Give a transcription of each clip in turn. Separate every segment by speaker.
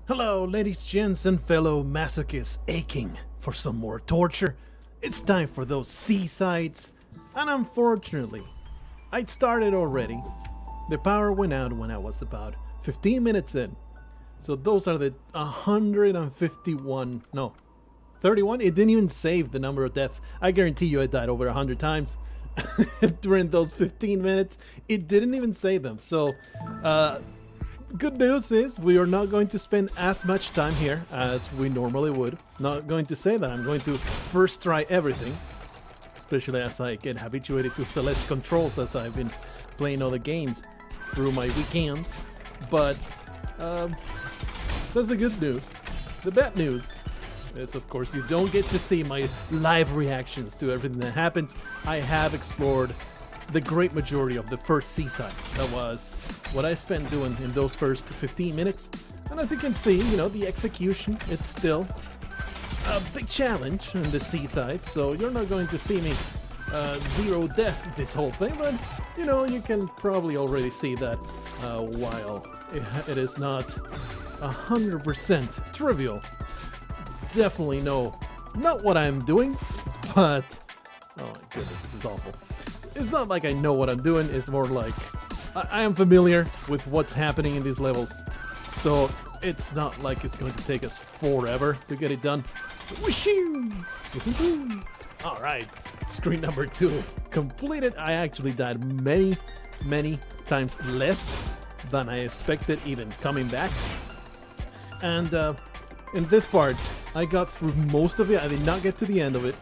Speaker 1: Hello, ladies, gents, and fellow masochists aching for some more torture. It's time for those seasides, and unfortunately, I'd started already. The power went out when I was about 15 minutes in. So those are the 151, no, 31? It didn't even save the number of deaths. I guarantee you I died over 100 times during those 15 minutes. It didn't even save them. So, good news is we are not going to spend as much time here as we normally would. Not going to say that I'm going to first try everything, especially as I get habituated to Celeste controls as I've been playing other games through my weekend. But that's the good news. The bad news is, of course, you don't get to see my live reactions to everything that happens. I have explored the great majority of the first seaside. That was what I spent doing in those first 15 minutes. And as you can see, you know, the execution, it's still a big challenge in the seaside. So you're not going to see me zero death this whole thing, but you know, you can probably already see that while it is not 100% trivial, definitely know not what I'm doing, but oh my goodness, this is awful. It's not like I know what I'm doing, it's more like I am familiar with what's happening in these levels, so it's not like it's going to take us forever to get it done. Whooshoo! Alright, screen number 2 completed. I actually died many times less than I expected even coming back. And in this part, I got through most of it. I did not get to the end of it,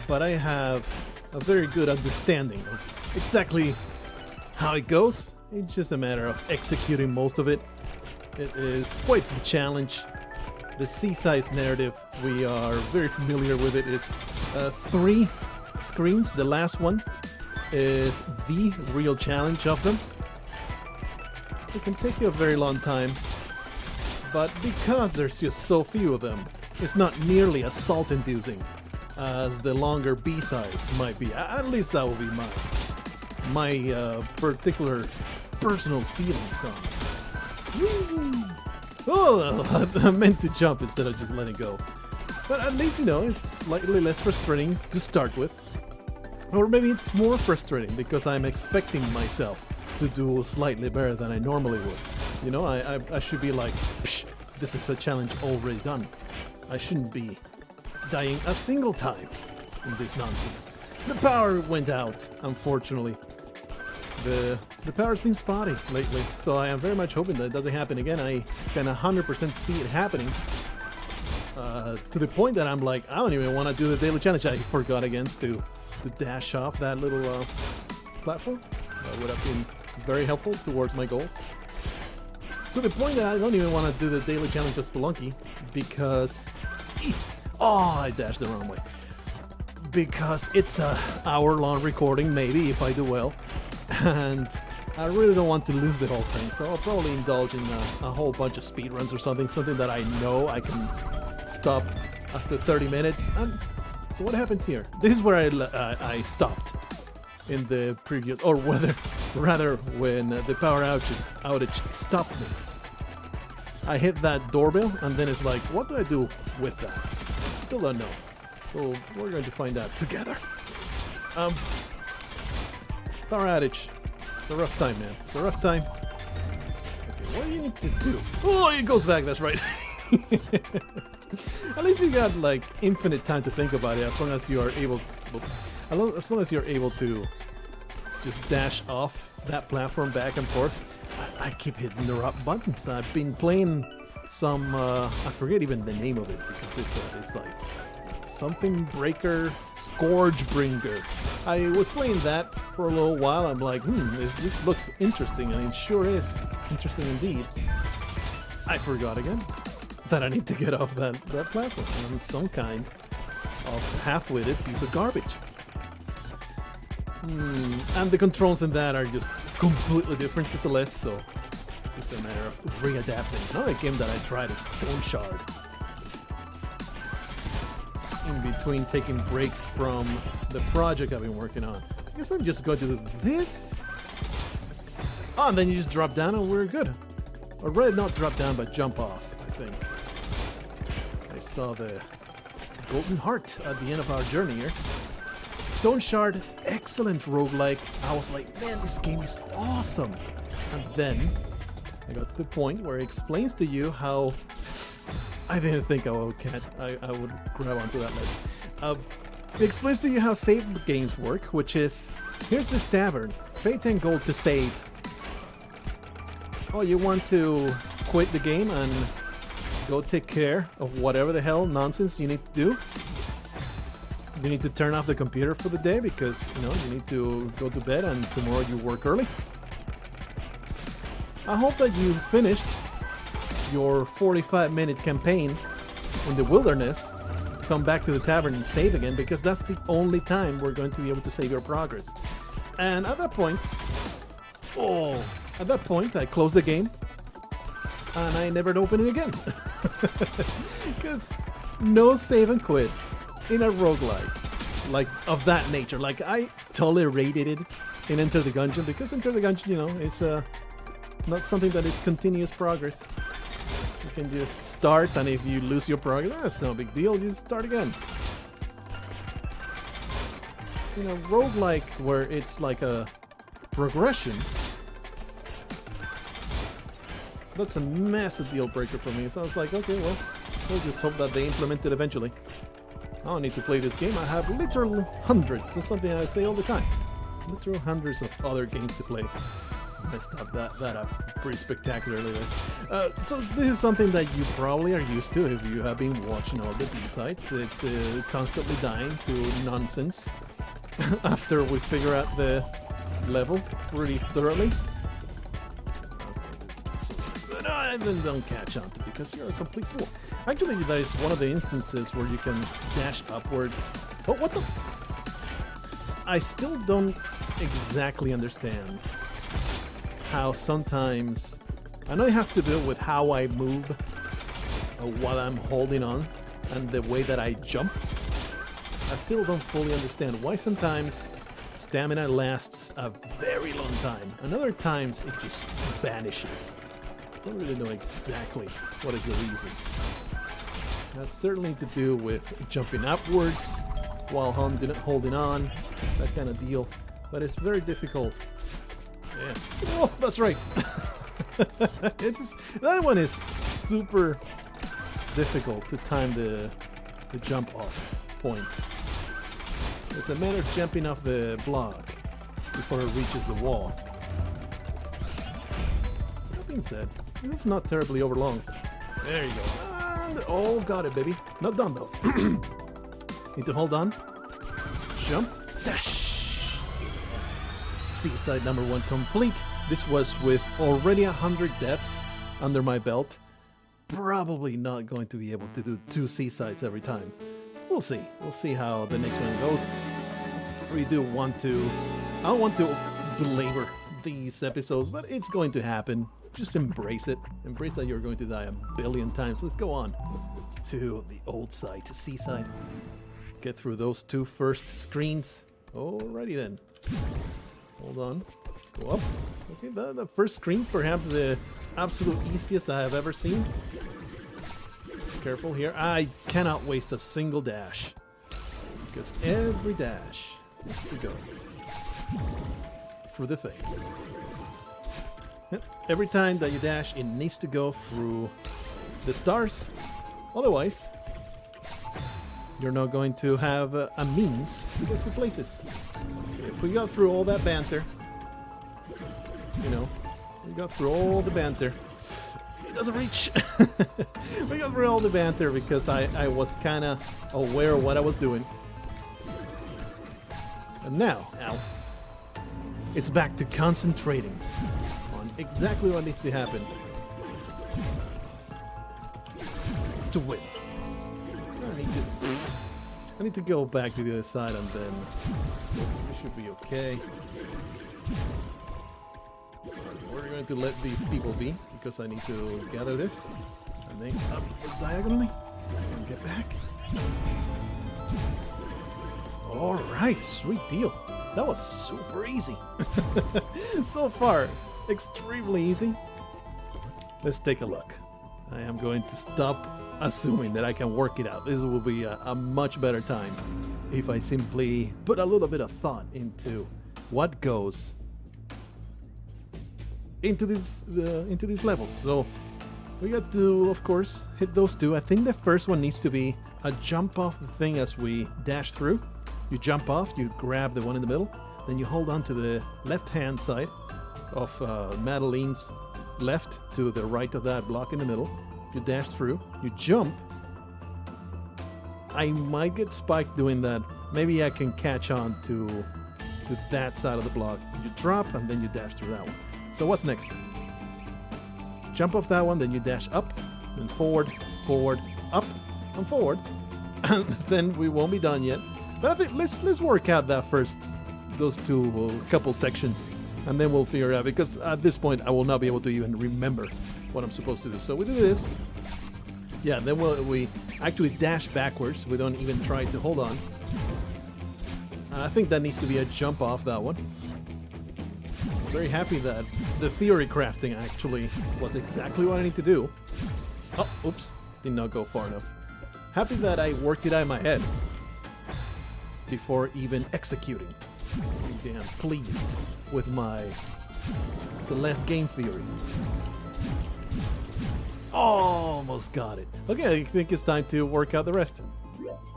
Speaker 1: but I have a very good understanding of exactly how it goes. It's just a matter of executing most of it. It is quite the challenge. The seaside narrative, we are very familiar with it. It's 3 screens. The last one is the real challenge of them. It can take you a very long time, but because there's just so few of them, it's not nearly as salt-inducing as the longer B-sides might be. At least that will be my particular personal feelings on it. Oh, I meant to jump instead of just letting go. But at least, you know, it's slightly less frustrating to start with. Or maybe it's more frustrating because I'm expecting myself to do slightly better than I normally would. You know, I should be like, psh, this is a challenge already done. I shouldn't be dying a single time in this nonsense. The power went out, unfortunately. The power's been spotty lately, so I am very much hoping that it doesn't happen again. I can 100% see it happening. To the point that I'm like, I don't even want to do the daily challenge. I forgot again to dash off that little platform. That would have been very helpful towards my goals. To the point that I don't even want to do the daily challenge of Spelunky because... Oh, I dashed the wrong way. Because it's an hour-long recording, maybe, if I do well. And I really don't want to lose the whole thing, so I'll probably indulge in a whole bunch of speedruns or something that I know I can stop after 30 minutes. And so what happens here? This is where I stopped in the previous, or rather when the power outage stopped me. I hit that doorbell, and then it's like, what do I do with that? Still don't know. So we're going to find out together. Power outage. It's a rough time, man. It's a rough time. Okay, what do you need to do? Oh, it goes back. That's right. At least you got like infinite time to think about it, as long as you are able. As long as you're able to just dash off that platform back and forth. I keep hitting the rock buttons. I've been playing some. I forget even the name of it because it's like something breaker, scourge bringer. I was playing that for a little while. I'm like, this looks interesting, and it sure is interesting indeed. I forgot again that I need to get off that platform on some kind of half-witted piece of garbage. And the controls in that are just completely different to Celeste, so it's just a matter of readapting. Another game that I tried is Stone Shard. In between taking breaks from the project I've been working on. I guess I'm just going to do this. Oh, and then you just drop down and we're good. Or rather not drop down, but jump off. think I saw the golden heart at the end of our journey here. Stone Shard, excellent roguelike. I was like, man, this game is awesome. And then I got to the point where it explains to you how I didn't think I would grab onto that later. It explains to you how save games work, which is, here's this tavern, pay 10 gold to save. Oh, you want to quit the game and go take care of whatever the hell nonsense you need to do? You need to turn off the computer for the day because, you know, you need to go to bed and tomorrow you work early. I hope that you finished your 45-minute campaign in the wilderness, come back to the tavern and save again, because that's the only time we're going to be able to save your progress. And at that point, I closed the game and I never opened it again. Because no save and quit in a roguelike, like of that nature. Like, I tolerated it in Enter the Gungeon, because Enter the Gungeon, you know, it's not something that is continuous progress. You can just start, and if you lose your progress, that's no big deal, you just start again. You know, roguelike, where it's like a progression, that's a massive deal breaker for me. So I was like, okay, well, we'll just hope that they implement it eventually. I don't need to play this game. I have literal hundreds. That's something I say all the time. Literal hundreds of other games to play. I stopped that up pretty spectacularly there. So this is something that you probably are used to if you have been watching all the B-sides. It's constantly dying to nonsense after we figure out the level pretty thoroughly. And then don't catch on to it because you're a complete fool. Actually, that is one of the instances where you can dash upwards. But what the? I still don't exactly understand how sometimes, I know it has to do with how I move while I'm holding on and the way that I jump. I still don't fully understand why sometimes stamina lasts a very long time and other times it just vanishes. I don't really know exactly what is the reason. It has certainly to do with jumping upwards while holding on, that kind of deal. But it's very difficult. Yeah. Oh, that's right. That one is super difficult to time the jump off point. It's a matter of jumping off the block before it reaches the wall. That being said, this is not terribly overlong. There you go. And, oh, got it, baby. Not done, though. Need to hold on. Jump. Dash. Seaside number 1 complete. This was with already 100 deaths under my belt. Probably not going to be able to do 2 seasides every time. We'll see. We'll see how the next one goes. We do want to... I don't want to belabor these episodes, but it's going to happen. Just embrace it. Embrace that you're going to die a billion times. Let's go on to the old side, to seaside. Get through those 2 first screens. Alrighty then. Hold on. Go up. Okay, the first screen, perhaps the absolute easiest I have ever seen. Careful here. I cannot waste a single dash, because every dash has to go through the thing. Yep. Every time that you dash, it needs to go through the stars. Otherwise, you're not going to have a means to get through places. If we got through all that banter, you know, we got through all the banter. It doesn't reach. We got through all the banter because I was kind of aware of what I was doing. And now, it's back to concentrating on exactly what needs to happen to win. I need to go back to the other side and then we should be okay. We're going to let these people be because I need to gather this and then up diagonally and get back. Alright, sweet deal. That was super easy. So far, extremely easy. Let's take a look. I am going to stop assuming that I can work it out. This will be a much better time if I simply put a little bit of thought into what goes into these levels. So we got to, of course, hit those two. I think the first one needs to be a jump off the thing as we dash through. You jump off, you grab the one in the middle, then you hold on to the left-hand side of Madeline's left to the right of that block in the middle. You dash through, you jump. I might get spiked doing that. Maybe I can catch on to that side of the block. You drop and then you dash through that one. So what's next? Jump off that one, then you dash up, then forward, forward, up, and forward. And then we won't be done yet. But I think let's work out that first, those two couple sections, and then we'll figure it out, because at this point I will not be able to even remember what I'm supposed to do. So we do this. Yeah, then we actually dash backwards. We don't even try to hold on. I think that needs to be a jump off that one. Very happy that the theory crafting actually was exactly what I need to do. Oh, oops, did not go far enough. Happy that I worked it out in my head before even executing. Damn pleased with my Celeste game theory. Almost got it. Okay, I think it's time to work out the rest,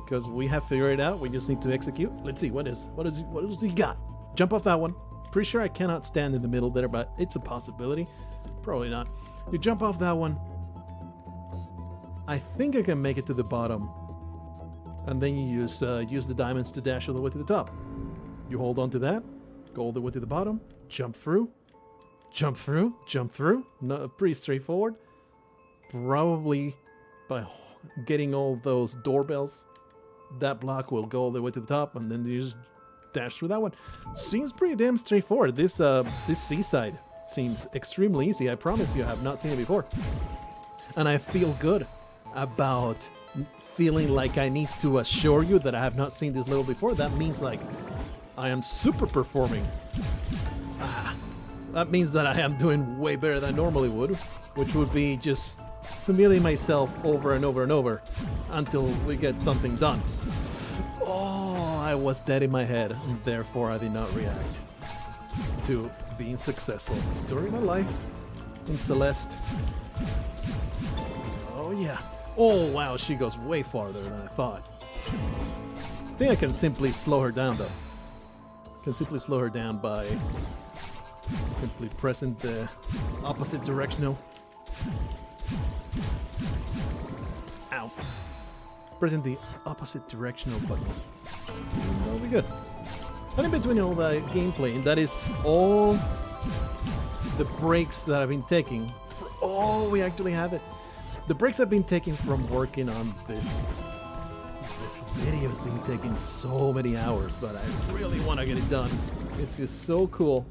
Speaker 1: because we have figured it out. We just need to execute. Let's see, what else he got? Jump off that one. Pretty sure I cannot stand in the middle there, but it's a possibility. Probably not. You jump off that one. I think I can make it to the bottom, and then you use the diamonds to dash all the way to the top. You hold on to that, go all the way to the bottom, jump through, jump through, jump through. No, pretty straightforward. Probably by getting all those doorbells, that block will go all the way to the top, and then you just dash through that one. Seems pretty damn straightforward. This seaside seems extremely easy. I promise you, I have not seen it before, and I feel good about feeling like I need to assure you that I have not seen this level before. That means like I am super performing. That means that I am doing way better than I normally would, which would be just humiliating myself over and over and over until we get something done. Oh, I was dead in my head, and therefore I did not react to being successful. Story of my life in Celeste. Oh yeah. Oh wow, she goes way farther than I thought. I think I can simply slow her down though. I can simply slow her down by simply pressing the opposite directional. Ow. Pressing the opposite directional button. That'll be good. And in between all the gameplay, and that is all the breaks that I've been taking. Oh, we actually have it. The breaks I've been taking from working on this video has been taking so many hours, but I really want to get it done. It's just so cool.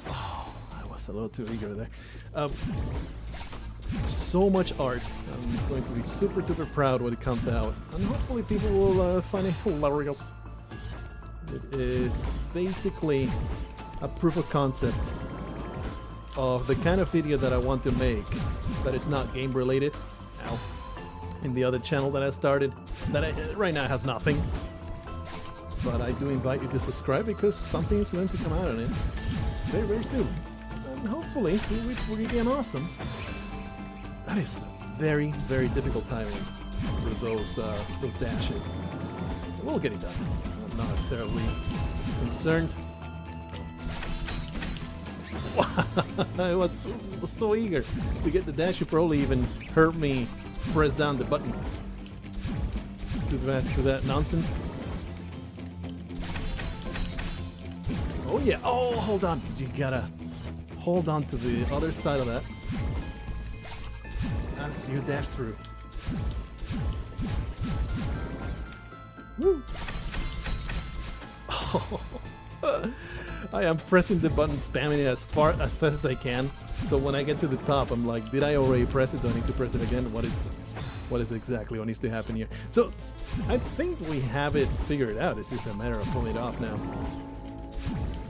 Speaker 1: Oh, I was a little too eager there. So much art. I'm going to be super duper proud when it comes out, and hopefully people will find it hilarious. It is basically a proof of concept of the kind of video that I want to make that is not game related. Ow. In the other channel that I started, that right now has nothing. But I do invite you to subscribe, because something is going to come out on it very, very soon. And hopefully we'll be getting awesome. That is very, very difficult timing with those dashes. We'll get it done. I'm not terribly concerned. I was so eager to get the dash. You probably even heard me press down the button to advance through that nonsense. Oh yeah. Oh, hold on. You gotta hold on to the other side of that as you dash through. Woo. Oh. I am pressing the button, spamming it as fast as I can. So when I get to the top, I'm like, did I already press it? Do I need to press it again? What is exactly what needs to happen here? So I think we have it figured out. It's just a matter of pulling it off now.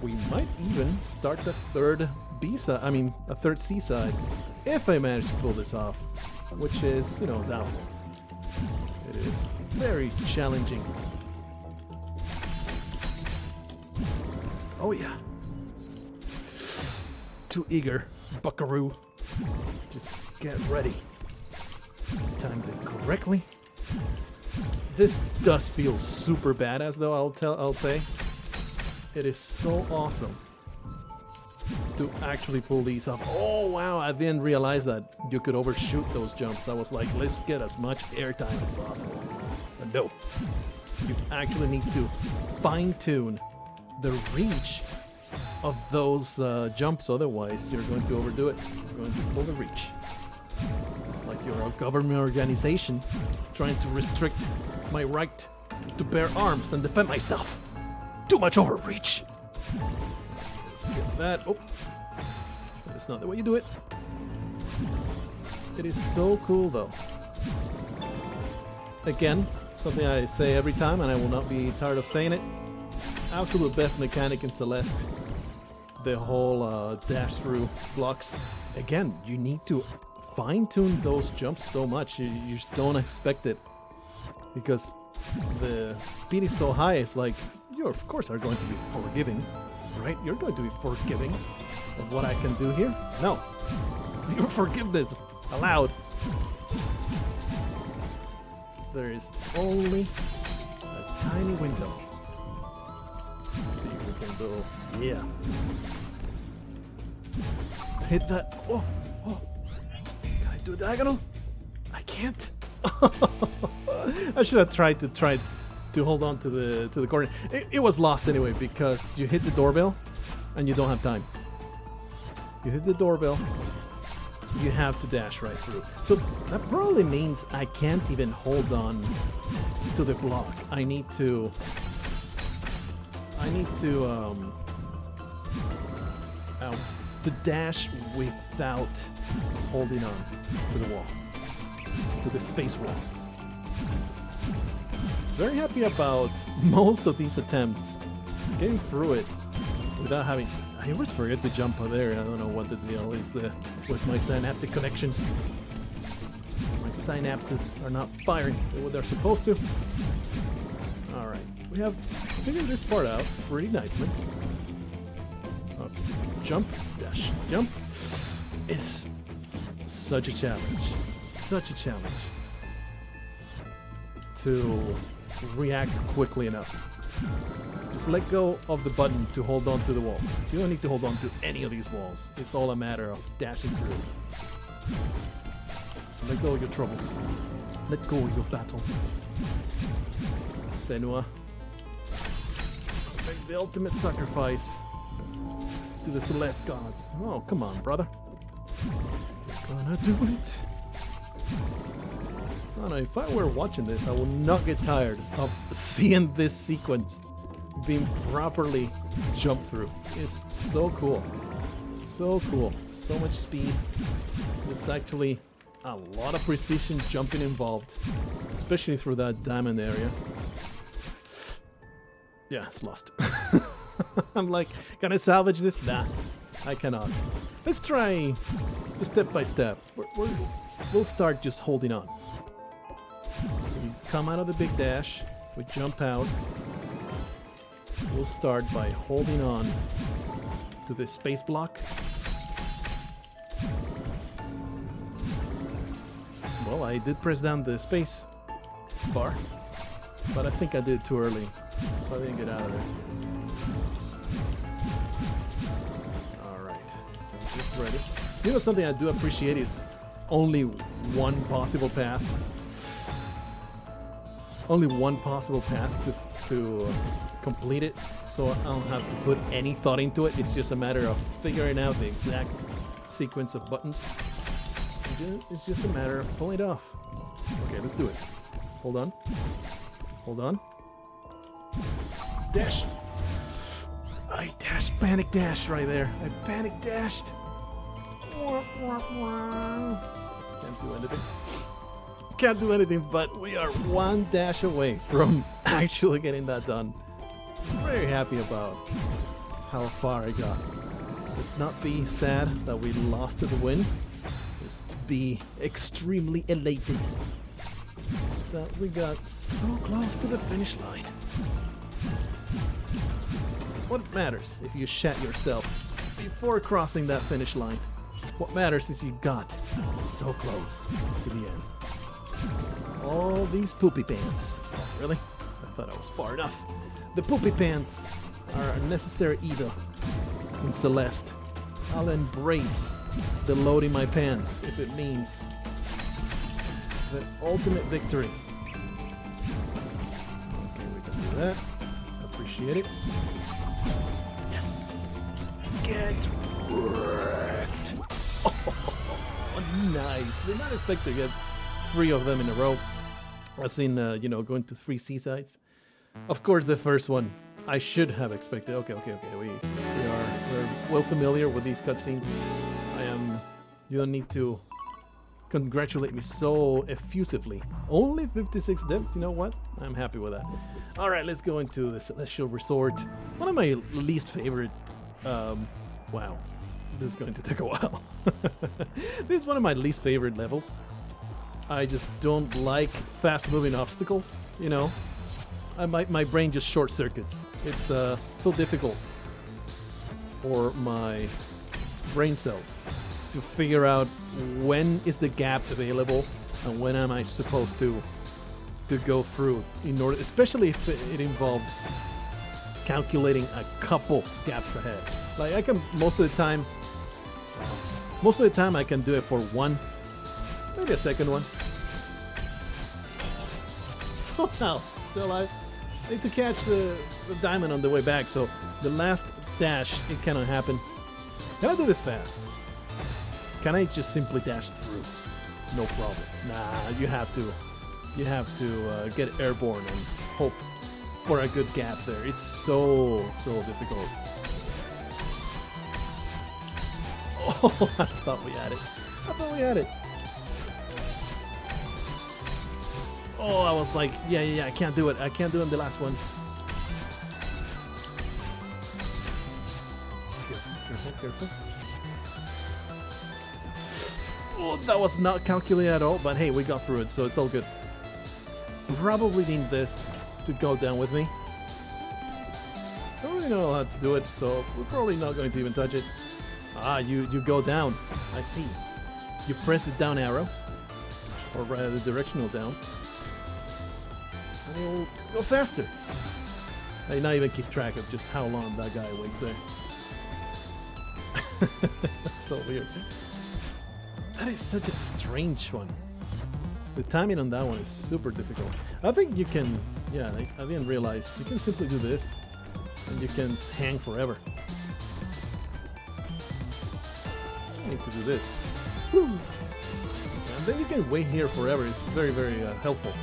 Speaker 1: We might even start the third B-side, I mean, a third C-side, if I manage to pull this off, which is, you know, doubtful. It is very challenging. Oh yeah. Too eager, buckaroo. Just get ready. Timed it correctly. This does feel super badass though, I'll say. It is so awesome to actually pull these off. Oh wow, I didn't realize that you could overshoot those jumps. I was like, let's get as much airtime as possible. But no, you actually need to fine-tune the reach of those jumps, otherwise you're going to overdo it. You're going to pull the reach. It's like you're a government organization trying to restrict my right to bear arms and defend myself. Too much overreach. Let's get that. Oh, that's not the way you do it. It is so cool though. Again, something I say every time and I will not be tired of saying it. Absolute best mechanic in Celeste. The whole dash through blocks. Again, you need to fine-tune those jumps so much. You just don't expect it. Because the speed is so high, it's like, you of course are going to be forgiving. Right? You're going to be forgiving of what I can do here. No. Zero forgiveness allowed. There is only a tiny window. Let's see if we can go. Yeah. Hit that. Oh, oh. Can I do diagonal? I can't. I should have tried to hold on to the corner. It was lost anyway because you hit the doorbell and you don't have time. You hit the doorbell, you have to dash right through. So that probably means I can't even hold on to the block. I need to dash without holding on to the wall, to the space wall. Very happy about most of these attempts, getting through it without having. I always forget to jump over there. I don't know what the deal is with my synaptic connections. My synapses are not firing what they're supposed to. All right, we have figured this part out pretty nicely. Okay. Jump, dash, jump. It's such a challenge. Such a challenge to react quickly enough. Just let go of the button to hold on to the walls. You don't need to hold on to any of these walls. It's all a matter of dashing through. So let go of your troubles. Let go of your battle. Senua. Make the ultimate sacrifice to the Celeste gods. Oh, come on, brother. You're gonna do it. I don't know, if I were watching this, I would not get tired of seeing this sequence being properly jumped through. It's so cool. So cool. So much speed. There's actually a lot of precision jumping involved, especially through that diamond area. Yeah, it's lost. I'm like, can I salvage this? Nah, I cannot. Let's try just step by step. We'll start just holding on. We come out of the big dash, we jump out. We'll start by holding on to the space block. Well, I did press down the space bar, but I think I did it too early, so I didn't get out of there. Alright, I'm just ready. You know, something I do appreciate is only one possible path. Only one possible path to complete it, so I don't have to put any thought into it. It's just a matter of figuring out the exact sequence of buttons. It's just a matter of pulling it off. Okay, let's do it. Hold on. Hold on. Dash! I dashed, panic dash right there. I panic dashed. Can't do anything. Can't do anything, but we are one dash away from actually getting that done. Very happy about how far I got. Let's not be sad that we lost the win. Let's be extremely elated that we got so close to the finish line. What matters if you shat yourself before crossing that finish line? What matters is you got so close to the end. All these poopy pants. Oh, really? I thought I was far enough. The poopy pants are a necessary evil in Celeste. I'll embrace the loading my pants if it means the ultimate victory. Okay, we can do that. Appreciate it. Yes! Get wrecked! Oh, nice! Did not expect to get 3 of them in a row. I've seen, going to 3 seasides. Of course, the first one I should have expected. Okay. We're well familiar with these cutscenes. You don't need to congratulate me so effusively. Only 56 deaths. You know what? I'm happy with that. All right, let's go into the Celestial Resort. One of my least favorite. Wow, this is going to take a while. This is one of my least favorite levels. I just don't like fast-moving obstacles. You know, my brain just short circuits. It's so difficult for my brain cells to figure out when is the gap available and when am I supposed to go through, in order, especially if it involves calculating a couple gaps ahead. Like I can most of the time I can do it for one, maybe a second one. Somehow still I need to catch the diamond on the way back, so the last dash, it cannot happen. Can I do this fast? Can I just simply dash through? No problem. Nah, you have to get airborne and hope for a good gap there. It's so difficult. Oh, I thought we had it. Oh, I was like, yeah, I can't do it. I can't do it in the last one. Careful. Oh, that was not calculated at all, but hey, we got through it, so it's all good. Probably need this to go down with me. I don't really know how to do it, so we're probably not going to even touch it. Ah, you go down. I see. You press the down arrow, or rather the directional down, and it'll go faster. I not even keep track of just how long that guy waits there. That's so weird. That is such a strange one. The timing on that one is super difficult. I think you can, yeah, I didn't realize, you can simply do this, and you can hang forever. I need to do this. Woo. And then you can wait here forever. It's very helpful.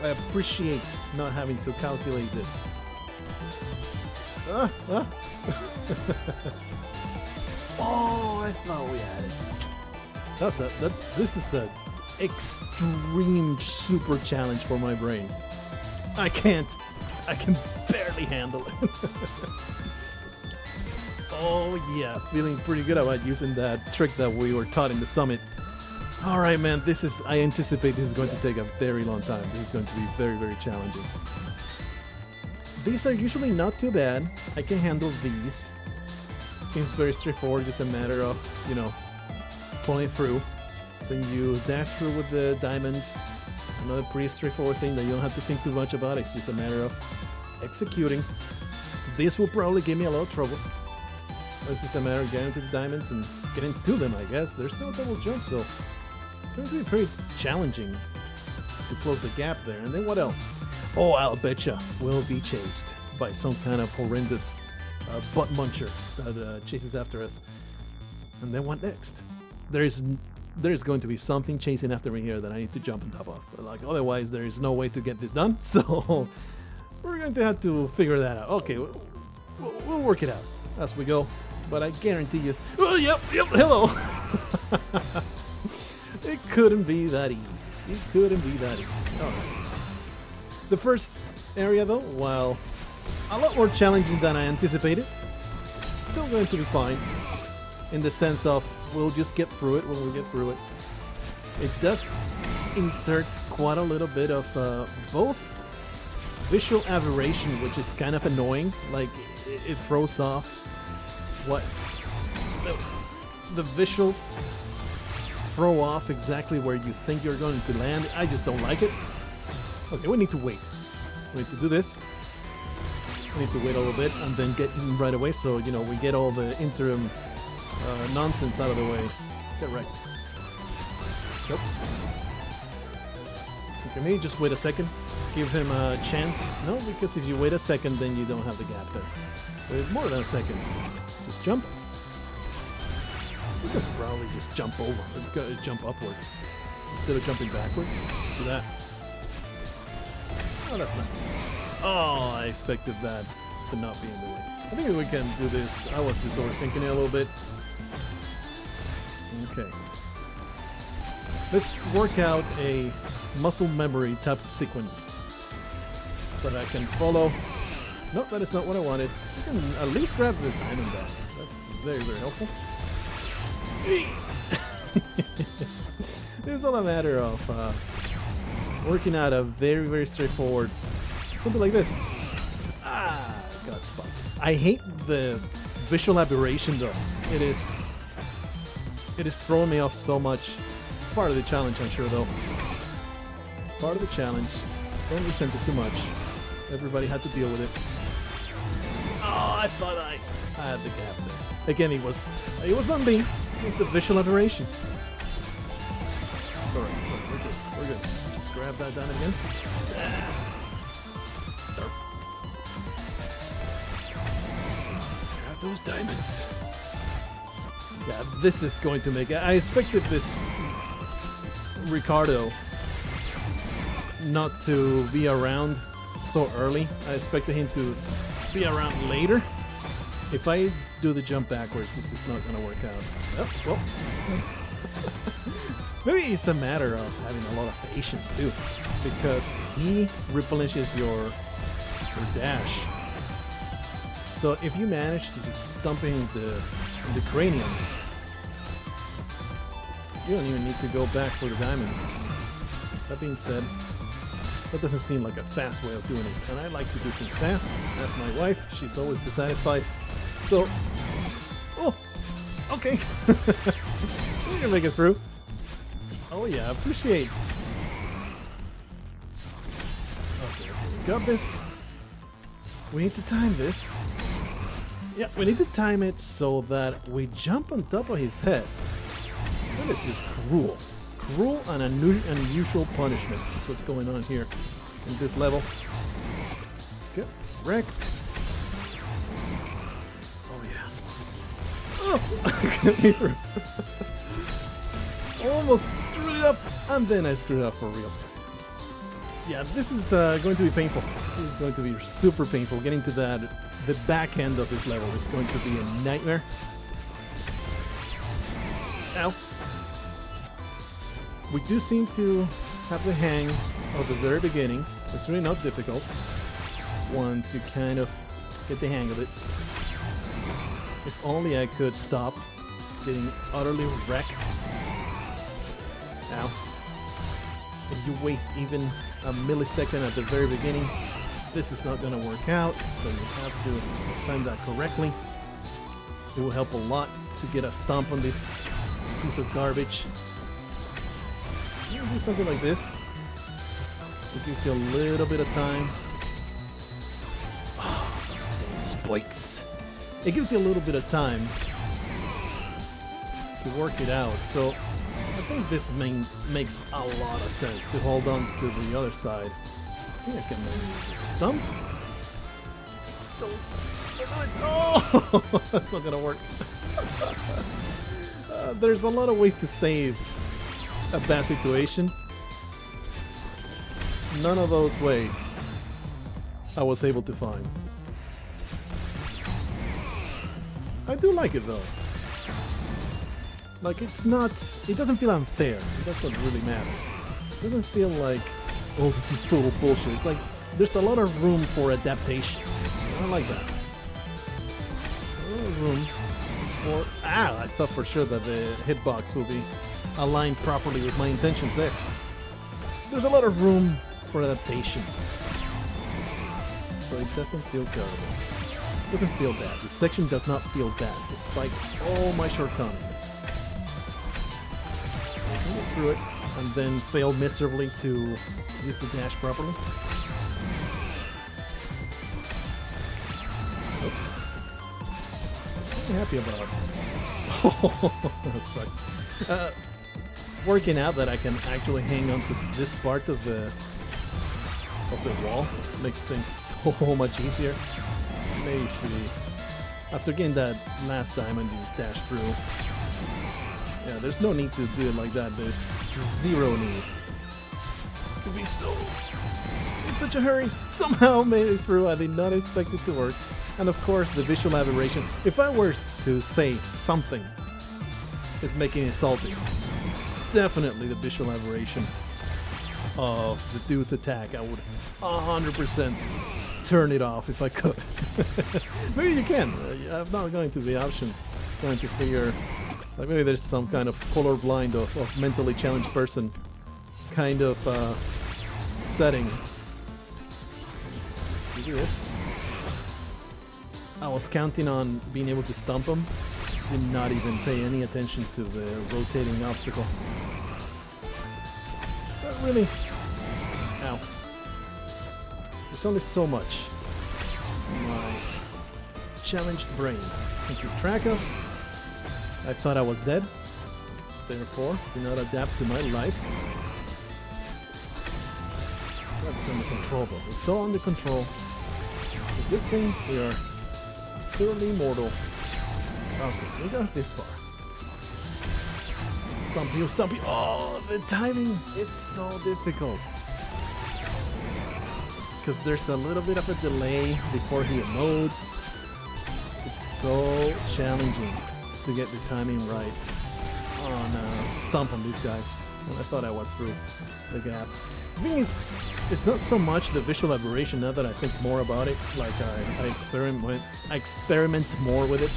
Speaker 1: I appreciate not having to calculate this. Oh, I thought we had it. This is an extreme super challenge for my brain. I can barely handle it. Oh yeah, feeling pretty good about using that trick that we were taught in the summit. Alright man, I anticipate this is going to take a very long time. This is going to be very challenging. These are usually not too bad. I can handle these. Seems very straightforward, just a matter of, pulling through. Then you dash through with the diamonds. Another pretty straightforward thing that you don't have to think too much about. It's just a matter of executing. This will probably give me a lot of trouble. It's just a matter of getting to the diamonds and getting to them, I guess. There's no double jump, so it's going to be pretty challenging to close the gap there. And then what else? Oh, I'll betcha we'll be chased by some kind of horrendous butt muncher that chases after us. And then what next? There's going to be something chasing after me here that I need to jump on top of. Like, otherwise, there is no way to get this done. So we're going to have to figure that out. Okay, we'll work it out as we go. But I guarantee you... Oh, yep, hello! It couldn't be that easy. It couldn't be that easy. All right. The first area, though, while a lot more challenging than I anticipated. Still going to be fine, in the sense of we'll just get through it when we get through it. It does insert quite a little bit of both visual aberration, which is kind of annoying, like it throws off what the visuals throw off exactly where you think you're going to land. I just don't like it. Okay, we need to wait. We need to do this. We need to wait a little bit and then get in right away, so you know we get all the interim nonsense out of the way. Get right. Nope. Okay, maybe just wait a second. Give him a chance. No, because if you wait a second, then you don't have the gap there. Wait more than a second. Just jump. You could probably just jump over, jump upwards instead of jumping backwards. Do that. Oh, that's nice. Oh, I expected that to not be in the way. I think we can do this. I was just overthinking it a little bit. Okay. Let's work out a muscle memory type of sequence so that I can follow. Nope, that is not what I wanted. You can at least grab the diamond back. That's very, very helpful. It's all a matter of working out a very, very straightforward something like this. Ah, got spot. I hate the visual aberration though. It is throwing me off so much. Part of the challenge, I'm sure though. Part of the challenge. Don't resent it too much. Everybody had to deal with it. Oh, I thought I had the gap there. Again, it was not me. It was the visual aberration. It's alright, we're good. We're good. Just grab that down again. Grab those diamonds. Yeah, this is going to make it. I expected this Ricardo not to be around so early. I expected him to be around later. If I do the jump backwards, it's just not going to work out. Oh, well. Maybe it's a matter of having a lot of patience too, because he replenishes your dash. So if you manage to just stump him in the cranium, you don't even need to go back for the diamond. That being said, that doesn't seem like a fast way of doing it, and I like to do things fast. That's my wife. She's always dissatisfied. So, oh, okay. We can make it through. Oh yeah, appreciate. Okay, we got this. We need to time this. Yeah, we need to time it so that we jump on top of his head. That is just cruel. Cruel and unusual punishment. That's what's going on here in this level. Get wrecked. Oh yeah. Oh! Almost screwed it up, and then I screwed it up for real. Yeah, this is going to be painful. This is going to be super painful. Getting to the back end of this level is going to be a nightmare. Ow. We do seem to have the hang of the very beginning. It's really not difficult once you kind of get the hang of it. If only I could stop getting utterly wrecked. Now, if you waste even a millisecond at the very beginning, this is not going to work out, so you have to time that correctly. It will help a lot to get a stomp on this piece of garbage. You do something like this. It gives you a little bit of time. Oh, those spikes. It gives you a little bit of time to work it out. So I think this makes a lot of sense to hold on to the other side. I think I can maybe just stump. Still. Oh, that's not gonna work. There's a lot of ways to save a bad situation. None of those ways I was able to find. I do like it though. Like it doesn't feel unfair. That's what really matters. It doesn't feel like, oh, this is total bullshit. It's like, there's a lot of room for adaptation. I like that. A lot of room for... I thought for sure that the hitbox will be aligned properly with my intentions there. There's a lot of room for adaptation. So it doesn't feel terrible. It doesn't feel bad. The section does not feel bad, despite all my shortcomings. I can get through it, and then fail miserably to use the dash properly. Nope. I'm happy about it. Oh, that sucks. Working out that I can actually hang on to this part of the wall makes things so much easier. Maybe after getting that last diamond, you just dash through. Yeah, there's no need to do it like that. There's zero need to be so in such a hurry. Somehow made it through. I did not expect it to work. And of course, the visual aberration. If I were to say something is making it salty, it's definitely the visual aberration of the dude's attack. I would 100% turn it off if I could. Maybe you can. I'm not going to the options. Trying to figure, like maybe there's some kind of colorblind of mentally challenged person kind of setting. Let's do this. I was counting on being able to stump him. Did not even pay any attention to the rotating obstacle. Not really. Ow. There's only so much my challenged brain can keep track of. I thought I was dead, therefore did not adapt to my life. That's under control though. It's all under control. It's a good thing we are thoroughly mortal. Okay, we got this far. Stomp you, stomp you. Oh, the timing, it's so difficult. Because there's a little bit of a delay before he emotes. It's so challenging to get the timing right. Oh no, stomp on these guys. And I thought I was through the gap. The thing is, it's not so much the visual aberration now that I think more about it. Like I experiment more with it.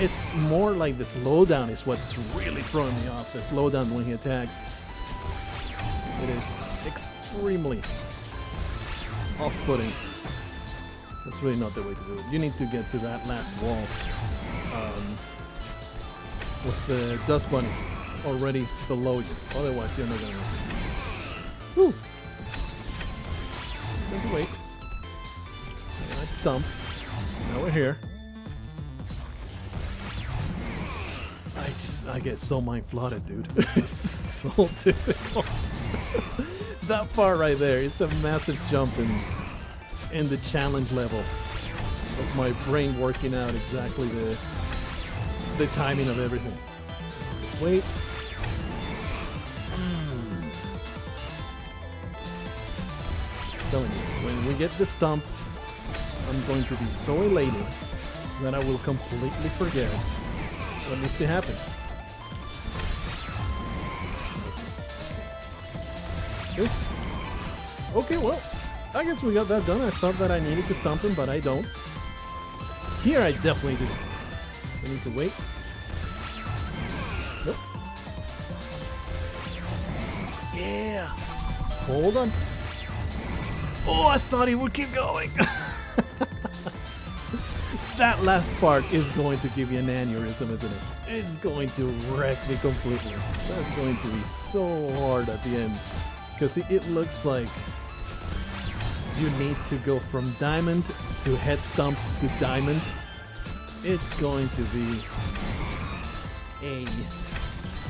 Speaker 1: It's more like the slowdown is what's really throwing me off. The slowdown when he attacks. It is extremely off-putting. That's really not the way to do it. You need to get to that last wall with the dust bunny already below you. Otherwise, you're not gonna. Woo! Just wait. Nice stump. Now we're here. I get so mind flooded, dude. It's so difficult. That part right there is a massive jump in the challenge level of my brain working out exactly the timing of everything. Just wait. Telling you, when we get the stump, I'm going to be so elated that I will completely forget what needs to happen. This? Okay, well, I guess we got that done. I thought that I needed to stump him, but I don't. Here I definitely do. I need to wait. Nope. Yeah. Hold on. Oh, I thought he would keep going. That last part is going to give you an aneurysm, isn't it? It's going to wreck me completely. That's going to be so hard at the end. Because it looks like you need to go from diamond to head stomp to diamond. It's going to be a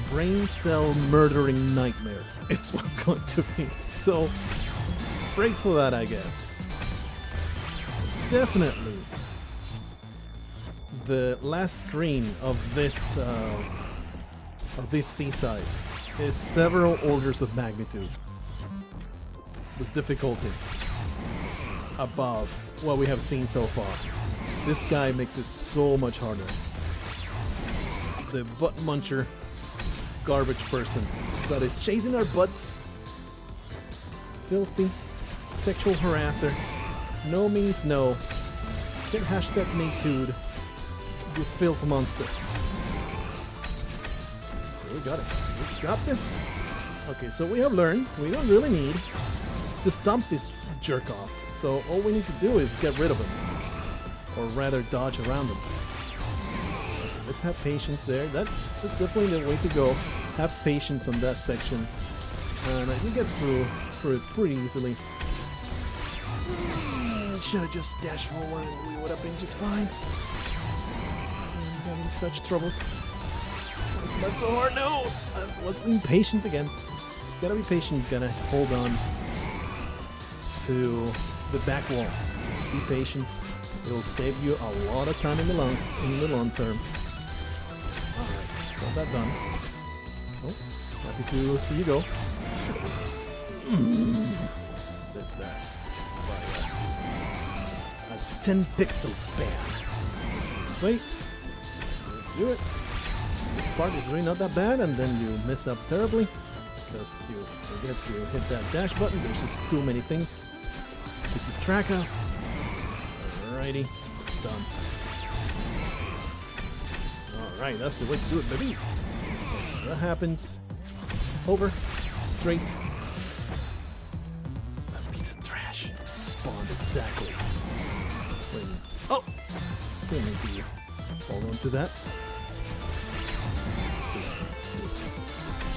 Speaker 1: brain cell murdering nightmare. It's what's going to be. So, praise for that, I guess. Definitely. The last screen of this seaside is several orders of magnitude. The difficulty above what we have seen so far. This guy makes it so much harder. The butt muncher garbage person that is chasing our butts. Filthy sexual harasser. No means no. Get hashtag MeToo'd. You filth monster. Okay, we got it. We got this. Okay, so we have learned we don't really need to stomp this jerk off. So all we need to do is get rid of him. Or rather dodge around him. Let's have patience there. That's definitely the way to go. Have patience on that section. And I can get through it pretty easily. Should have just dashed forward and we would have been just fine. I'm having such troubles. It's not so hard. No! I was impatient again. Gotta be patient. Gotta hold on to the back wall. Just be patient. It will save you a lot of time in the long term. Alright, got that done. Oh, happy to see you go. That's that. A 10 pixel span. Just wait. Let's do it. This part is really not that bad, and then you mess up terribly because you forget to hit that dash button. There's just too many things to keep track of. Alrighty, it's done. Alright, that's the way to do it, baby. That happens. Over. Straight. A piece of trash spawned exactly when... Oh! We need to hold on to that. Let's do it.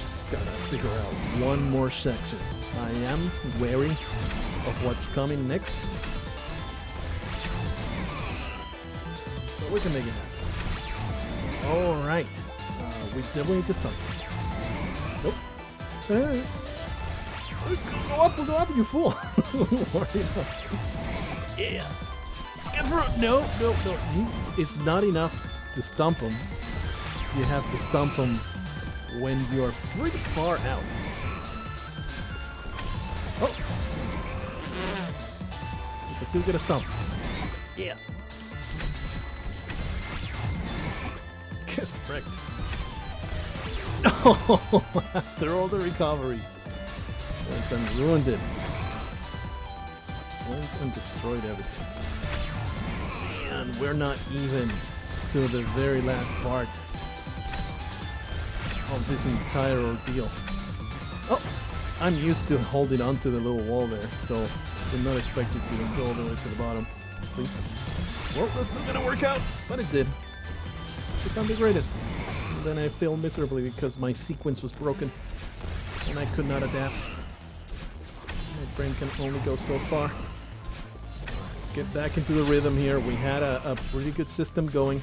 Speaker 1: Just gotta figure out one more section. I am wary of what's coming next. But we can make it happen. Alright. We definitely need to stop. Nope. Go up, you fool! Yeah. Get through. No. It's not enough to stomp him. You have to stomp him when you're pretty far out. Oh! You can still get a stomp. Yeah. Get wrecked. Oh, after all the recoveries. Went and ruined it. Went and destroyed everything. And we're not even to the very last part of this entire ordeal. Oh! I'm used to holding onto the little wall there, so I'm not expected to go all the way to the bottom. Please. Well, that's not gonna work out, but it did. Because I'm the greatest. And then I failed miserably because my sequence was broken and I could not adapt. My brain can only go so far. Let's get back into the rhythm here. We had a pretty good system going.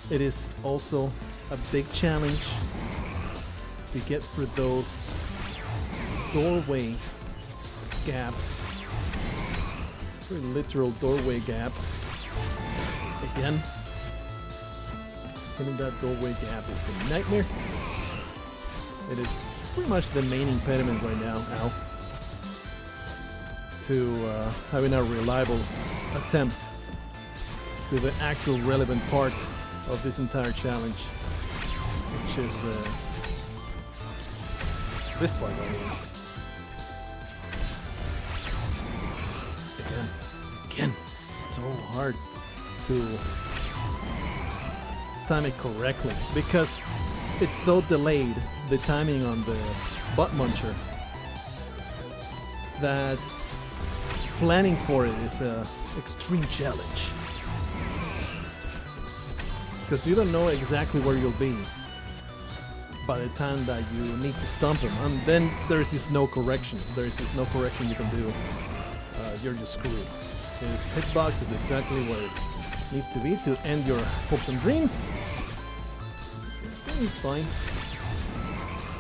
Speaker 1: It is also a big challenge to get through those doorway gaps. Pretty literal doorway gaps. Again. Hitting that doorway gap is a nightmare. It is pretty much the main impediment right now, to having a reliable attempt to the actual relevant part of this entire challenge, which is this part right here. Again, so hard to time it correctly because it's so delayed, the timing on the butt muncher, that planning for it is a extreme challenge because you don't know exactly where you'll be by the time that you need to stomp him, and then there's just no correction. There's just no correction you can do. You're just screwed. His hitbox is exactly where it needs to be to end your hopes and dreams. He's fine.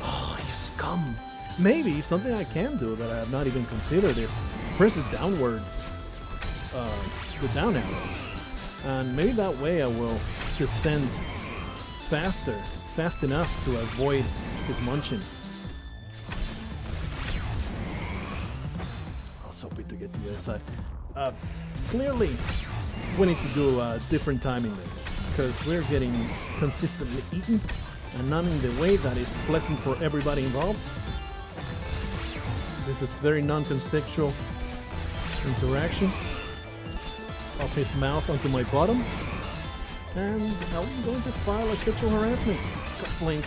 Speaker 1: Oh, you scum. Maybe something I can do that I have not even considered is press it downward, the down arrow. And maybe that way I will descend fast enough to avoid his munching. I was hoping to get to the other side. Clearly, we need to do different timing there, because we're getting consistently eaten, and not in the way that is pleasant for everybody involved. with this very non-consensual interaction of his mouth onto my bottom. And I'm going to file a sexual harassment complaint.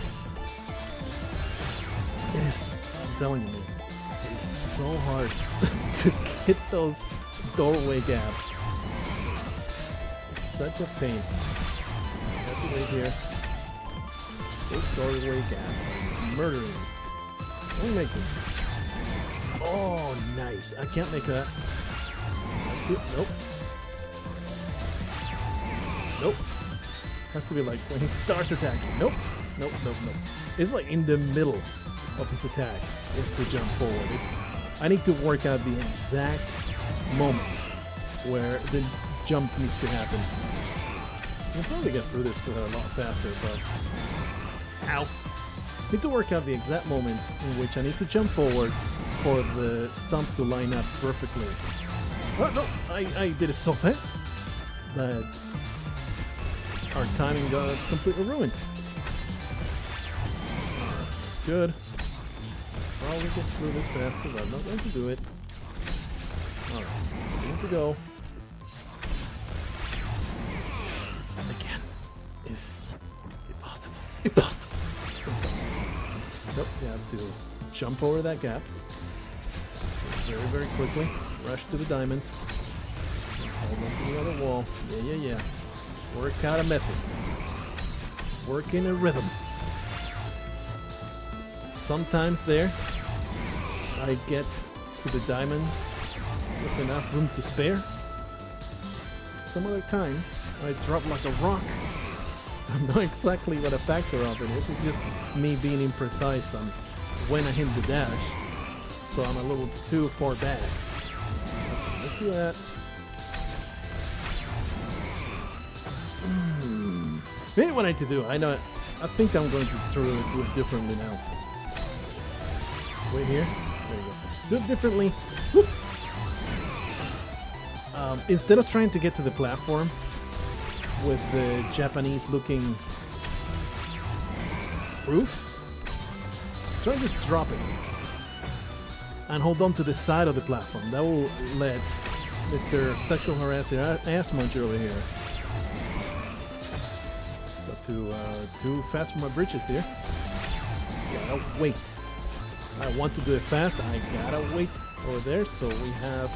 Speaker 1: It is, I'm telling you, it is so hard to hit those doorway gaps. It's such a pain. I have to wait here. Those doorway gaps are just murdering me. Let me make this. Oh, nice. I can't make that. Nope. Nope. Has to be like when he starts attacking. Nope. Nope. It's like in the middle of his attack. It's the jump forward. I need to work out the exact moment where the jump needs to happen. I'll probably get through this a lot faster, but... Ow! I need to work out the exact moment in which I need to jump forward for the stump to line up perfectly. Oh, no! I did it so fast that our timing got completely ruined. That's good. Probably get through this faster, but I'm not going to do it. Alright, need to go. Again, is impossible. Impossible. Nope, you have to jump over that gap. Very, very quickly. Rush to the diamond. Hold on to the other wall. Yeah. Work out a method. Work in a rhythm. Sometimes there, I get to the diamond with enough room to spare. Some other times, I drop like a rock. I don't know exactly what a factor of it is. It's just me being imprecise on when I hit the dash. So I'm a little too far back. Let's do that. Maybe what I need to do, I think I'm going to do it differently now. Wait here. There you go. Do it differently. Instead of trying to get to the platform with the Japanese-looking roof, try to just drop it and hold on to the side of the platform. That will let Mr. Sexual Harasser ass muncher over here. But too fast for my britches here. Gotta wait. I want to do it fast. I gotta wait over there, so we have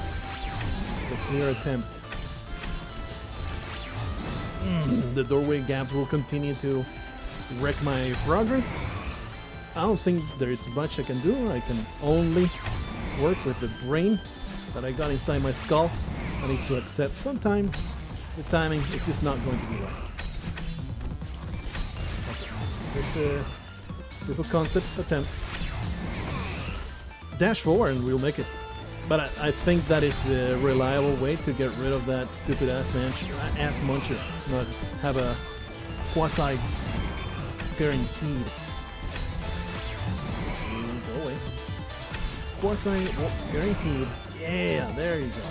Speaker 1: the clear attempt. The doorway gaps will continue to wreck my progress. I don't think there is much I can do. I can only work with the brain that I got inside my skull. I need to accept sometimes the timing is just not going to be right. Okay. There's a proof of concept attempt. Dash forward and we'll make it. But I think that is the reliable way to get rid of that stupid ass muncher. Not have a quasi guaranteed. Go away. Quasi guaranteed. Yeah, there you go.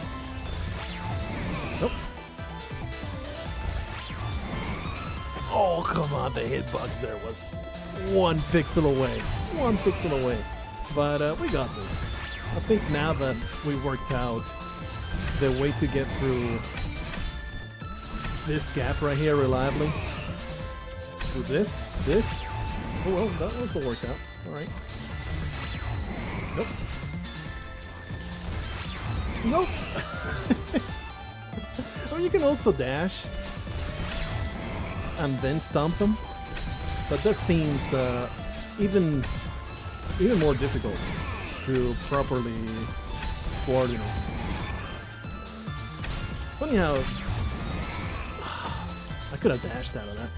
Speaker 1: Nope. Oh, come on. The hitbox there was 1 pixel away. 1 pixel away. But we got this. I think now that we worked out the way to get through this gap right here reliably, do this. Oh well, that was a workout. Alright. Nope. Well, you can also dash and then stomp them, but that seems even more difficult to properly coordinate. Funny how I could have dashed out of that.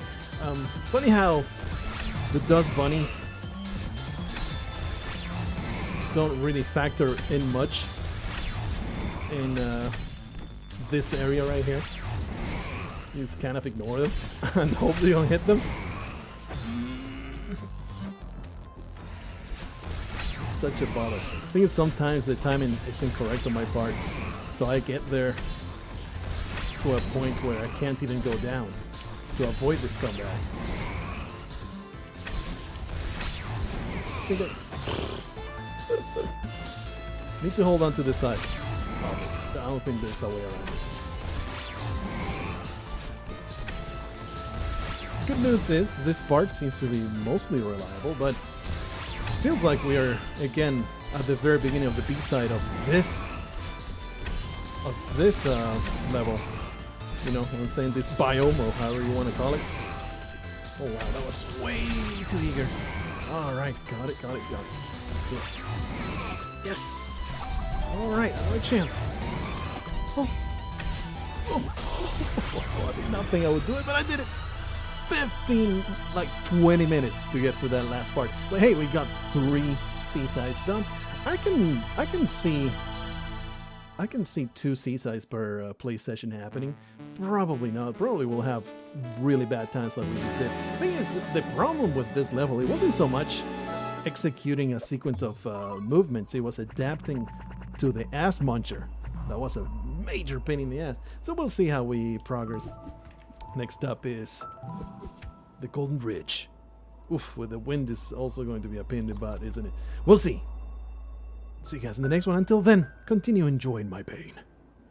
Speaker 1: Funny how the dust bunnies don't really factor in much in this area right here. You just kind of ignore them and hope you don't hit them. Such a bother. I think sometimes the timing is incorrect on my part, so I get there to a point where I can't even go down to avoid this comeback. Need to hold on to this side. Oh, I don't think there's a way around it. Good news is this part seems to be mostly reliable, but feels like we are again at the very beginning of the B-side of this level. You know what I'm saying? This biome, or however you want to call it. Oh wow, that was way too eager. Alright, got it. Let's do it. Yes! Alright, another chance. Oh, I did not think I would do it, but I did it. 15, like 20 minutes to get to that last part. But hey, we got 3 seasides done. I can see 2 seasides per play session happening. Probably not. Probably we'll have really bad times like we just did. The thing is, the problem with this level, it wasn't so much executing a sequence of movements. It was adapting to the ass muncher. That was a major pain in the ass. So we'll see how we progress. Next up is the Golden Ridge. Oof, with the wind is also going to be a pain in the butt, isn't it? We'll see. See you guys in the next one. Until then, continue enjoying my pain.